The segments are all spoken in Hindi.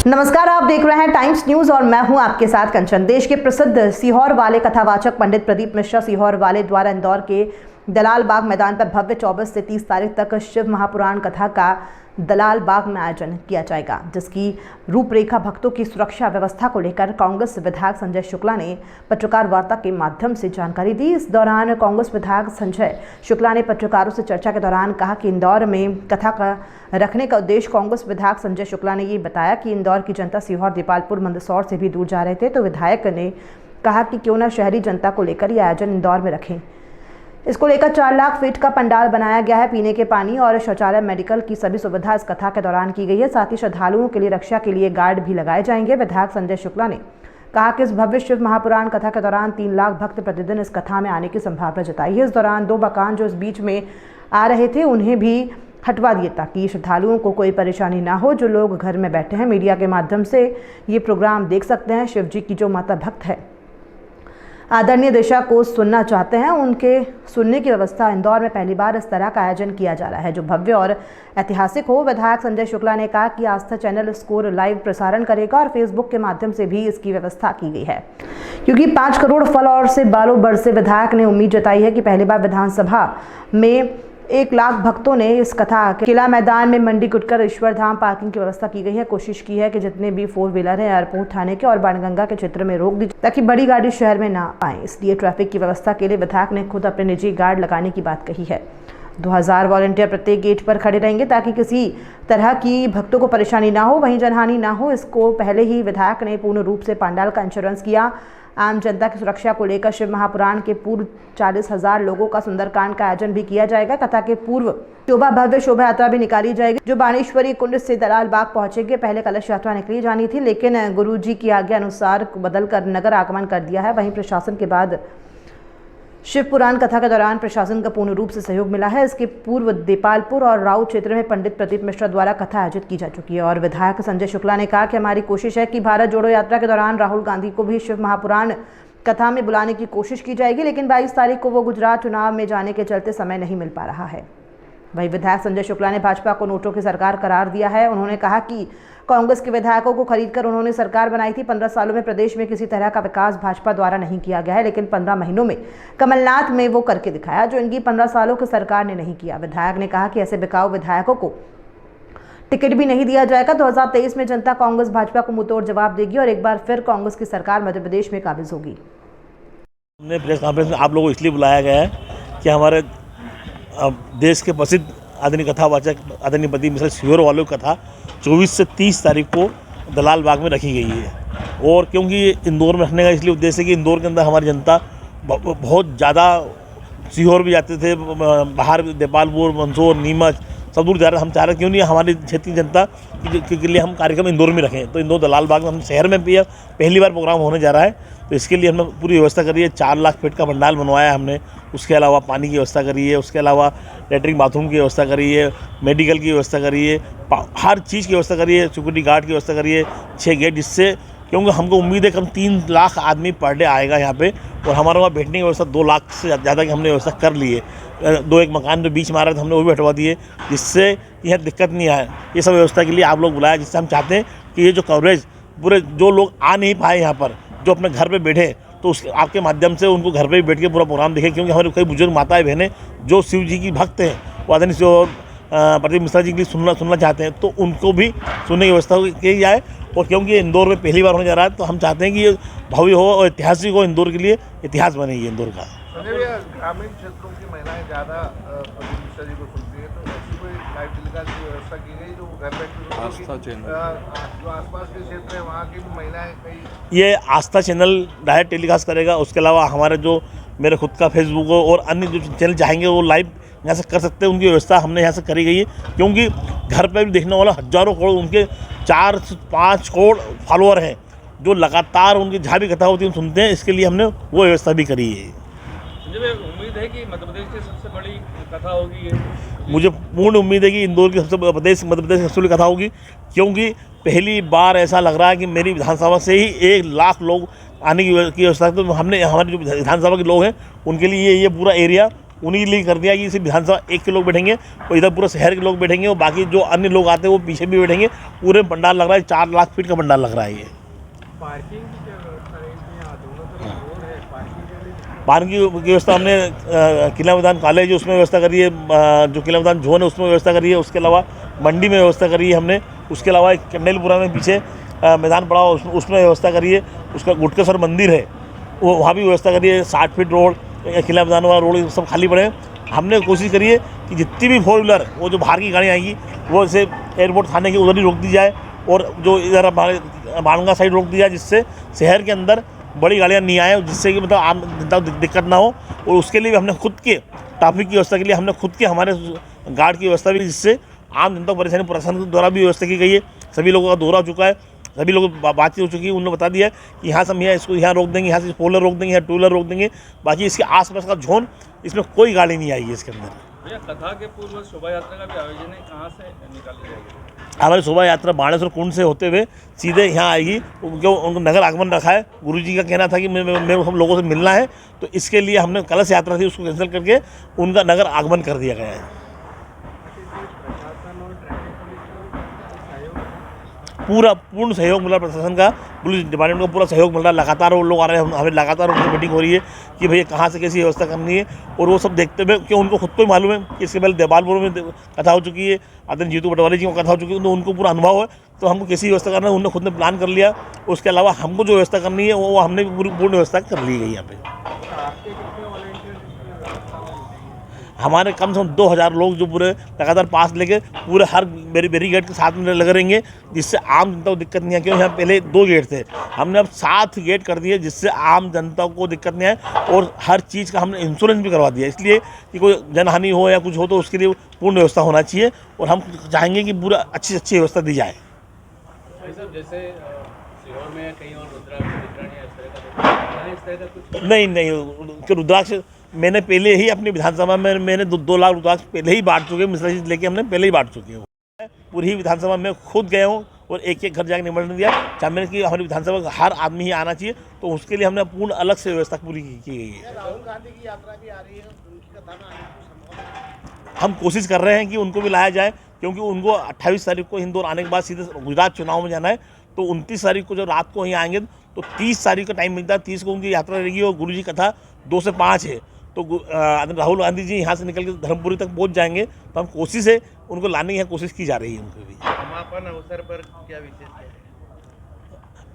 नमस्कार, आप देख रहे हैं टाइम्स न्यूज और मैं हूं आपके साथ कंचन। देश के प्रसिद्ध सीहोर वाले कथावाचक पंडित प्रदीप मिश्रा सीहोर वाले द्वारा इंदौर के दलाल बाग मैदान पर भव्य 24 से 30 तारीख तक शिव महापुराण कथा का दलाल बाग में आयोजन किया जाएगा, जिसकी रूपरेखा भक्तों की सुरक्षा व्यवस्था को लेकर कांग्रेस विधायक संजय शुक्ला ने पत्रकार वार्ता के माध्यम से जानकारी दी। इस दौरान कांग्रेस विधायक संजय शुक्ला ने पत्रकारों से चर्चा के दौरान कहा कि इंदौर में कथा का रखने का उद्देश्य कांग्रेस विधायक संजय शुक्ला ने ये बताया कि इंदौर की जनता सीहोर, दीपालपुर, मंदसौर से भी दूर जा रहे थे, तो विधायक ने कहा कि क्यों न शहरी जनता को लेकर ये आयोजन इंदौर में रखें। इसको लेकर 4 लाख फीट का पंडाल बनाया गया है। पीने के पानी और शौचालय, मेडिकल की सभी सुविधा इस कथा के दौरान की गई है। साथ ही श्रद्धालुओं के लिए रक्षा के लिए गार्ड भी लगाए जाएंगे। विधायक संजय शुक्ला ने कहा कि इस भव्य शिव महापुराण कथा के दौरान 3 लाख भक्त प्रतिदिन इस कथा में आने की संभावना जताई है। इस दौरान 2 मकान जो इस बीच में आ रहे थे उन्हें भी हटवा दिए ताकि श्रद्धालुओं को कोई परेशानी ना हो। जो लोग घर में बैठे हैं मीडिया के माध्यम से ये प्रोग्राम देख सकते हैं। शिव जी की जो माता भक्त है आदरणीय दिशा को सुनना चाहते हैं, उनके सुनने की व्यवस्था इंदौर में पहली बार इस तरह का आयोजन किया जा रहा है जो भव्य और ऐतिहासिक हो। विधायक संजय शुक्ला ने कहा कि आस्था चैनल इसको लाइव प्रसारण करेगा और फेसबुक के माध्यम से भी इसकी व्यवस्था की गई है, क्योंकि 5 करोड़ फल और से बालों बरसे। विधायक ने उम्मीद जताई है कि पहली बार विधानसभा में 1 लाख भक्तों ने इस कथा किला मैदान में मंडी गुटकर ईश्वर धाम पार्किंग की व्यवस्था की गई है। कोशिश की है कि जितने भी 4 व्हीलर हैं एयरपोर्ट थाने के और बाणगंगा के क्षेत्र में रोक दी ताकि बड़ी गाड़ी शहर में ना आए। इसलिए ट्रैफिक की व्यवस्था के लिए विधायक ने खुद अपने निजी गार्ड लगाने की बात कही है। 2000 वॉलंटियर प्रत्येक गेट पर खड़े रहेंगे ताकि किसी तरह की भक्तों को परेशानी ना हो, वहीं जनहानि ना हो। इसको पहले ही विधायक ने पूर्ण रूप से पंडाल का इंश्योरेंस किया। आम जनता की सुरक्षा को लेकर शिव महापुराण के पूर्व 40,000 लोगों का सुंदरकांड का आयोजन भी किया जाएगा। कथा के पूर्व भव्य शोभा यात्रा भी निकाली जाएगी जो बाणेश्वरी कुंड से दलाल बाग पहुंचेगी। पहले कलश यात्रा निकली जानी थी, लेकिन गुरुजी की आज्ञा अनुसार बदलकर नगर आगमन कर दिया है। वहीं प्रशासन के बाद शिव पुराण कथा के दौरान प्रशासन का पूर्ण रूप से सहयोग मिला है। इसके पूर्व दीपालपुर और राउत क्षेत्र में पंडित प्रदीप मिश्रा द्वारा कथा आयोजित की जा चुकी है। और विधायक संजय शुक्ला ने कहा कि हमारी कोशिश है कि भारत जोड़ो यात्रा के दौरान राहुल गांधी को भी शिव महापुराण कथा में बुलाने की कोशिश की जाएगी, लेकिन 22 तारीख को वो गुजरात चुनाव में जाने के चलते समय नहीं मिल पा रहा है। वहीं विधायक संजय शुक्ला ने भाजपा को नोटों की सरकार करार दिया है। उन्होंने कहा कि कांग्रेस के विधायकों को खरीदकर उन्होंने सरकार बनाई थी। 15 सालों में प्रदेश में किसी तरह का विकास भाजपा द्वारा नहीं किया गया है, लेकिन 15 महीनों में कमलनाथ में वो करके दिखाया जो इनकी 15 सालों की सरकार ने नहीं किया। विधायक ने कहा कि ऐसे बिकाऊ विधायकों को टिकट भी नहीं दिया जाएगा। 2023 में जनता कांग्रेस भाजपा को मुंहतोड़ जवाब देगी और एक बार फिर कांग्रेस की सरकार मध्य प्रदेश में काबिज होगी। हमने प्रेस कॉन्फ्रेंस में आप लोगों को इसलिए बुलाया गया है कि हमारे देश के प्रसिद्ध आदरणीय कथावाचक आदरणीय प्रदीप मिश्रा सीहोर वालों की कथा 24 से 30 तारीख को दलाल बाग में रखी गई है। और क्योंकि इंदौर में रखने का इसलिए उद्देश्य है कि इंदौर के अंदर हमारी जनता बहुत ज़्यादा सीहोर भी जाते थे, बाहर दीपालपुर, मंदसौर, नीमच सब दूर जा रहे। हम चाह रहे क्यों नहीं हमारी क्षेत्रीय जनता के लिए हम कार्यक्रम इंदौर में रखें। तो इंदौर दलाल बाग में हम शहर में भी पहली बार प्रोग्राम होने जा रहा है, तो इसके लिए हमने पूरी व्यवस्था करी है। 4 लाख फीट का पंडाल बनवाया हमने। उसके अलावा पानी की व्यवस्था करी है, उसके अलावा लेटरिन बाथरूम की व्यवस्था करी है, मेडिकल की व्यवस्था करी है, हर चीज़ की व्यवस्था करी है, सिक्योरिटी गार्ड की व्यवस्था करी है, 6 गेट, जिससे क्योंकि हमको उम्मीद है कम 3 लाख आदमी पर डे आएगा यहाँ पे। और हमारे वहाँ बैठने की व्यवस्था 2 लाख से ज़्यादा की हमने व्यवस्था कर ली है। 2-1 मकान जो बीच में आ रहे थे हमने वो भी हटवा दिए, जिससे यह दिक्कत नहीं आए। ये सब व्यवस्था के लिए आप लोग बुलाया, जिससे हम चाहते हैं कि ये जो कवरेज पूरे जो लोग आ नहीं पाए यहाँ पर, जो अपने घर पर बैठे, तो उसके आपके माध्यम से उनको घर पर भी बैठ के पूरा प्रोग्राम देखें। क्योंकि हमारे कई बुजुर्ग माताएं बहनें जो शिव जी की भक्त हैं, वो आदरणीय प्रदीप मिश्रा जी के लिए सुनना चाहते हैं, तो उनको भी सुनने की व्यवस्था की जाए। और क्योंकि इंदौर में पहली बार होने जा रहा है, तो हम चाहते हैं कि ये भव्य हो और ऐतिहासिक हो, इंदौर के लिए इतिहास बनेगी इंदौर का। ग्रामीण क्षेत्रों की महिलाएं ज़्यादा प्रदीप मिश्रा जी को सुनती है, तो ऐसी कोई लाइव टेलीकास्ट की व्यवस्था की गई जो घर बैठे आस्था चैनल जो आसपास के क्षेत्र है वहाँ की भी महिलाएं कई ये आस्था चैनल डायरेक्ट टेलीकास्ट करेगा। उसके अलावा हमारे जो मेरे खुद का फेसबुक हो और अन्य जो चैनल चाहेंगे वो लाइव यहाँ से कर सकते हैं। उनकी व्यवस्था हमने यहाँ से करी गई है, क्योंकि घर पर भी देखने वाला हज़ारों करोड़, उनके 4 से 5 करोड़ फॉलोअर हैं जो लगातार उनकी जहाँ भी कथा होती है सुनते हैं। इसके लिए हमने वो व्यवस्था भी करी है। मुझे उम्मीद है कि मध्य प्रदेश की सबसे बड़ी कथा होगी ये। मुझे पूर्ण उम्मीद है कि इंदौर की मध्य प्रदेश की सबसे बड़ी कथा होगी, क्योंकि पहली बार ऐसा लग रहा है कि मेरी विधानसभा से ही 1 लाख लोग आने की व्यवस्था। तो हमने हमारे जो विधानसभा के लोग हैं उनके लिए ये पूरा एरिया उन्हीं के लिए कर दिया कि सिर्फ विधानसभा 1 के लोग बैठेंगे और इधर पूरा शहर के लोग बैठेंगे और बाकी जो अन्य लोग आते हैं वो पीछे भी बैठेंगे। पूरे पंडाल लग रहा है, 4 लाख फीट का पंडाल लग रहा है ये। पार्किंग की क्या व्यवस्था रहेगी? यहाँ दोनों तरफ रोड है, पार्किंग के लिए पार्किंग की व्यवस्था हमने किला मैदान कॉलेज उसमें व्यवस्था करी है, जो किला मैदान जोन है उसमें व्यवस्था करी है, उसके अलावा मंडी में व्यवस्था करी है हमने, उसके अलावा एक कंडेलपुरा में पीछे मैदान पड़ा हुआ उसमें व्यवस्था करी है, उसका गुटकेश्वर मंदिर है वो वहाँ भी व्यवस्था करी है। 60 फीट रोड, किला मैदान वाला रोड सब खाली पड़े हैं। हमने कोशिश करी है कि जितनी भी 4 व्हीलर वो जो बाहर की गाड़ी आएंगी वो इसे एयरपोर्ट थाने के उधर ही रोक दी जाए और जो इधर हमारे बाणगंगा साइड रोक दी जाए, जिससे शहर के अंदर बड़ी गाड़ियाँ नहीं आए, जिससे कि मतलब आम जनता को दिक्कत ना हो। और उसके लिए भी हमने खुद के ट्रैफिक की व्यवस्था के लिए हमने खुद के हमारे गार्ड की व्यवस्था भी, जिससे आम जनता को परेशानी प्रशासन द्वारा भी व्यवस्था की गई है। सभी लोगों का दौरा हो चुका है, सभी लोग बातचीत हो चुकी है, उन्होंने बता दिया है कि यहाँ से हम इसको यहाँ रोक देंगे, यहाँ से 4 व्हीलर रोक देंगे, यहाँ 2 व्हीलर रोक देंगे, बाकी इसके आसपास का जोन इसमें कोई गाड़ी नहीं आएगी इसके अंदर। भैया कथा के पूर्व शोभा यात्रा का भी आयोजन है, कहाँ से निकाली जाएगी? हमारी शोभा यात्रा बाणेश्वर कुंड से होते हुए सीधे यहाँ आएगी, उनको नगर आगमन रखा है। गुरुजी का कहना था कि मेरे हम लोगों से मिलना है, तो इसके लिए हमने कलश यात्रा थी उसको कैंसिल करके उनका नगर आगमन कर दिया गया है। पूरा पूर्ण सहयोग मिला प्रशासन का, पुलिस डिपार्टमेंट का पूरा सहयोग मिल रहा है। लगातार वो लोग आ रहे हैं, हमें लगातार उनकी मीटिंग हो रही है कि भैया कहाँ से कैसी व्यवस्था करनी है, और वो सब देखते हुए कि उनको खुद को ही मालूम है कि इसके पहले देवालपुर में कथा हो चुकी है, आदरणीय जीतू पटवारी जी को कथा हो चुकी है, तो उनको पूरा अनुभव है। तो हमको कैसी व्यवस्था करना है उन्होंने खुद ने प्लान कर लिया। उसके अलावा हमको जो व्यवस्था करनी है वो हमने पूरी पूर्ण व्यवस्था कर ली गई यहाँ पे। हमारे कम से कम 2000 लोग जो पूरे लगातार पास लेके पूरे हर बैरिकेड के साथ में लगे रहेंगे, जिससे आम जनता को दिक्कत नहीं है। क्योंकि यहाँ पहले 2 गेट थे, हमने अब 7 गेट कर दिए, जिससे आम जनता को दिक्कत नहीं आए और हर चीज़ का हमने इंश्योरेंस भी करवा दिया, इसलिए कि कोई जनहानि हो या कुछ हो तो उसके लिए पूर्ण व्यवस्था होना चाहिए। और हम चाहेंगे कि पूरा अच्छी से अच्छी व्यवस्था दी जाए। जैसे सीहोर में कहीं और रुद्राक्ष नहीं, रुद्राक्ष मैंने पहले ही अपनी विधानसभा में मैंने 2 लाख रुद्राक्ष पहले ही बांट चुके हैं, मिश्रा जी लेके हमने पहले ही बांट चुके हैं। पूरी विधानसभा में खुद गए हूँ और एक घर जाकर निमंत्रण दिया, चाहे कि हमारी विधानसभा का हर आदमी ही आना चाहिए, तो उसके लिए हमने पूर्ण अलग से व्यवस्था पूरी की गई है। राहुल गांधी की यात्रा भी आ रही है, उनकी कथा में आने की संभावना है? हम कोशिश कर रहे हैं कि उनको भी लाया जाए, क्योंकि उनको 28 तारीख को इंदौर आने के बाद सीधे गुजरात चुनाव में जाना है। तो 29 तारीख को जब रात को यहाँ आएंगे तो 30 तारीख का टाइम मिलता है, 30 को उनकी यात्रा रहेगी और गुरु जी कथा 2 से 5 है। तो राहुल गांधी जी यहाँ से निकल के धर्मपुरी तक पहुँच जाएंगे, तो हम कोशिश है उनको लाने की कोशिश की जा रही है। उनको भी समापन अवसर पर क्या विशेष है?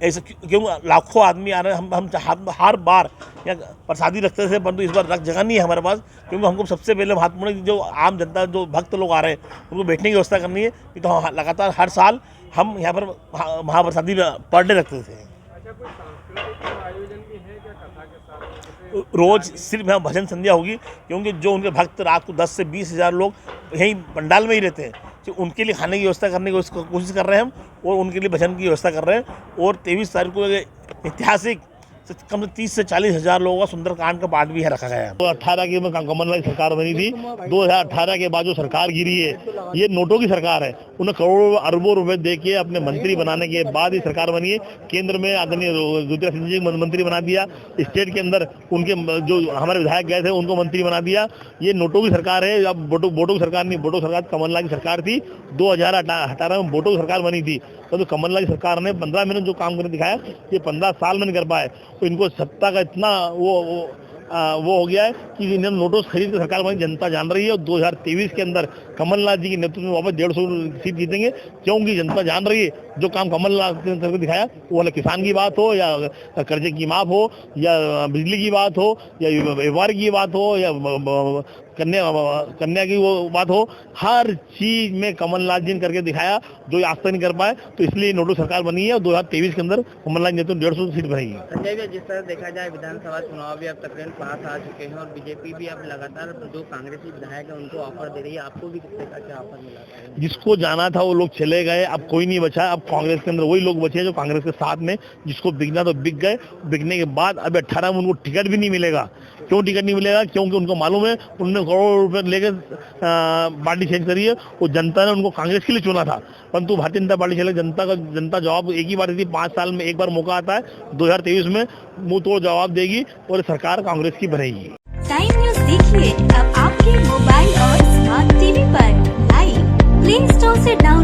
ऐसे क्यों लाखों आदमी आ रहे हैं, हम हर बार यहाँ प्रसादी रखते थे, परंतु इस बार रख जगह नहीं है हमारे पास, क्योंकि हमको सबसे पहले महत्वपूर्ण जो आम जनता जो भक्त लोग आ रहे हैं उनको बैठने की व्यवस्था करनी है। तो लगातार हर साल हम यहाँ पर महाप्रसादी पर डे रखते थे। रोज सिर्फ यहाँ भजन संध्या होगी, क्योंकि जो उनके भक्त रात को 10 से 20 हज़ार लोग यहीं पंडाल में ही रहते हैं, तो उनके लिए खाने की व्यवस्था करने की कोशिश कर रहे हैं हम, और उनके लिए भजन की व्यवस्था कर रहे हैं। और 23 तारीख को ऐतिहासिक कम से 30 से 40 हज़ार लोगों का सुंदरकांड का पाठ भी है रखा गया है। 2018 की कमलनाथ की सरकार बनी थी, 2018 के बाद जो सरकार गिरी है ये नोटों की सरकार है। उन्हें करोड़ों अरबों रुपए दे के अपने मंत्री बनाने के बाद ही सरकार बनी है। केंद्र में आदरणीय ज्योतिरादित्य सिंधिया जी को मंत्री बना दिया, स्टेट के अंदर उनके जो हमारे विधायक गए थे उनको मंत्री बना दिया। ये नोटों की सरकार है। अब बोटो की सरकार नहीं, बोटो सरकार कमलनाथ की सरकार थी। 2018 में बोटो की सरकार बनी थी, तो कमलनाथ की सरकार ने 15 महीने जो काम करके दिखाया ये 15 साल में नहीं कर पाए। तो इनको सत्ता का इतना वो हो गया है कि इन्होंने नोटों खरीद के सरकार बनी, जनता जान रही है। और 2023 के अंदर कमलनाथ जी के नेतृत्व में वापस 150 सीट जीतेंगे, क्योंकि जनता जान रही है जो काम कमलनाथ ने करके दिखाया, वो वाला किसान की बात हो या कर्जे की माफ हो या बिजली की बात हो या व्यापार की बात हो या कन्या की वो बात हो, हर चीज में कमलनाथ जी ने करके दिखाया जो आज तक नहीं कर पाए। तो इसलिए नोटो सरकार बनी है और 2023 के अंदर कमलनाथ जी तो 150 सीट बनेगी। संजय भैया, जिस तरह देखा जाए विधानसभा चुनाव भी अब तकरीबन पास आ चुके हैं और बीजेपी भी अब लगातार जो कांग्रेसी विधायक है उनको ऑफर दे रही है, आपको भी कितने का क्या ऑफर मिला है? जिसको जाना था वो लोग चले गए, अब कोई नहीं बचा। अब कांग्रेस के अंदर वही लोग बचे हैं जो कांग्रेस के साथ में, जिसको बिकना तो बिक गए। बिकने के बाद अब 18 में उनको टिकट भी नहीं मिलेगा। क्यों टिकट नहीं मिलेगा? क्योंकि उनको मालूम है उन्होंने करोड़ रुपए लेकर पार्टी चेंज करी है और जनता ने उनको कांग्रेस के लिए चुना था। परंतु भारतीय जनता पार्टी चले, जनता जवाब एक ही बार देती, 5 साल में एक बार मौका आता है। 2023 में मुंह तोड़ जवाब देगी और सरकार कांग्रेस की बनेगी। टाइम न्यूज़ देखिए अब आपके मोबाइल और स्मार्ट टीवी पर लाइव प्ले स्टोर से डाउनलोड